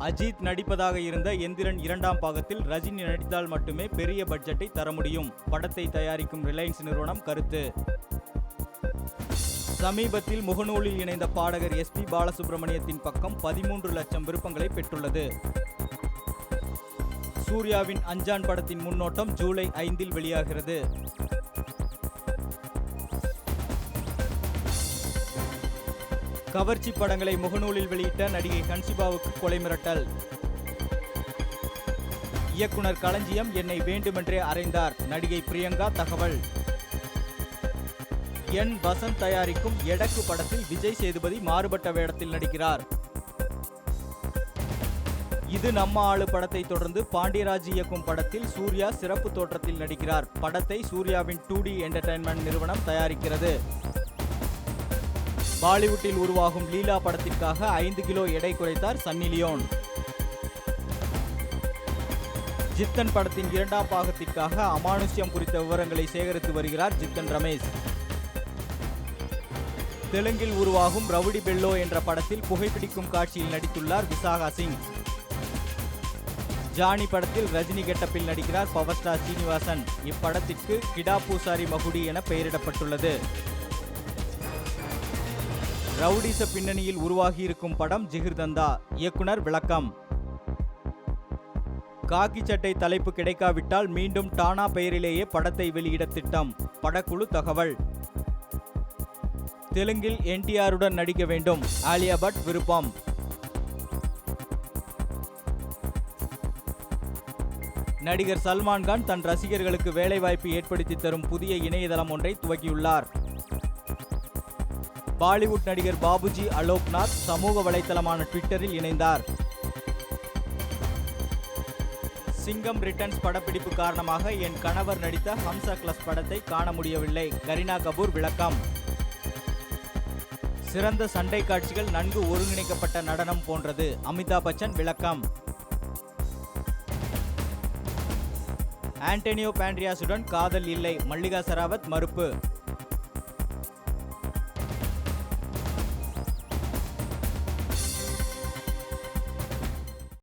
அஜித் நடிப்பதாக இருந்த எந்திரன் 2ஆம் பாகத்தில் ரஜினி நடித்தால் மட்டுமே பெரிய பட்ஜெட்டை தர முடியும். படத்தை தயாரிக்கும் ரிலையன்ஸ் நிறுவனம் கருத்து. சமீபத்தில் முகநூலில் இணைந்த பாடகர் SP பாலசுப்ரமணியத்தின் பக்கம் 13 லட்சம் விருப்பங்களை பெற்றுள்ளது. சூர்யாவின் அஞ்சான் படத்தின் முன்னோட்டம் ஜூலை 5 வெளியாகிறது. கவர்ச்சி படங்களை முகநூலில் வெளியிட்ட நடிகை ஹன்சிபாவுக்கு கொலை மிரட்டல். இயக்குனர் களஞ்சியம் என்னை வேண்டுமென்றே அறைந்தார். நடிகை பிரியங்கா தகவல். என் வசந்த் தயாரிக்கும் எடக்கு படத்தில் விஜய் சேதுபதி மாறுபட்ட வேடத்தில் நடிக்கிறார். இது நம்ம ஆளு படத்தை தொடர்ந்து பாண்டியராஜ் இயக்கும் படத்தில் சூர்யா சிறப்பு தோற்றத்தில் நடிக்கிறார். படத்தை சூர்யாவின் 2D என்டர்டைன்மெண்ட் நிறுவனம் தயாரிக்கிறது. பாலிவுட்டில் உருவாகும் லீலா படத்திற்காக 5 கிலோ எடை குறைத்தார் சன்னி லியோன். ஜித்தன் படத்தின் 2ஆம் பாகத்திற்காக அமானுஷ்யம் குறித்த விவரங்களை சேகரித்து வருகிறார் ஜித்தன் ரமேஷ். தெலுங்கில் உருவாகும் ரவுடி பெல்லோ என்ற படத்தில் புகைப்பிடிக்கும் காட்சியில் நடித்துள்ளார் விசாகா சிங். ஜானி படத்தில் ரஜினி கெட்டப்பில் நடிக்கிறார் பவர் ஸ்டார் சீனிவாசன். இப்படத்திற்கு கிடா பூசாரி மகுடி என பெயரிடப்பட்டுள்ளது. ரவுடிச பின்னணியில் உருவாகியிருக்கும் படம் ஜிகிர்தந்தா. இயக்குனர் விளக்கம். காக்கி சட்டை தலைப்பு கிடைக்காவிட்டால் மீண்டும் டானா பெயரிலேயே படத்தை வெளியிட திட்டம். படக்குழு தகவல். தெலுங்கில் NTRுடன் நடிக்க வேண்டும். ஆலியா பட் விருப்பம். நடிகர் சல்மான்கான் தன் ரசிகர்களுக்கு வேலைவாய்ப்பு ஏற்படுத்தி தரும் புதிய இணையதளம் ஒன்றை துவக்கியுள்ளார். பாலிவுட் நடிகர் பாபுஜி அலோக்நாத் சமூக வலைத்தளமான ட்விட்டரில் இணைந்தார். சிங்கம் ரிட்டர்ன்ஸ் படப்பிடிப்பு காரணமாக என் கணவர் நடித்த ஹம்சா கிளஸ் படத்தை காண முடியவில்லை. கரீனா கபூர் விளக்கம். சிறந்த சண்டை காட்சிகள் நன்கு ஒருங்கிணைக்கப்பட்ட நடனம் போன்றது. அமிதாப் பச்சன் விளக்கம். ஆண்டனியோ பாண்டியாஸுடன் காதல் இல்லை. மல்லிகா ஷெராவத் மறுப்பு.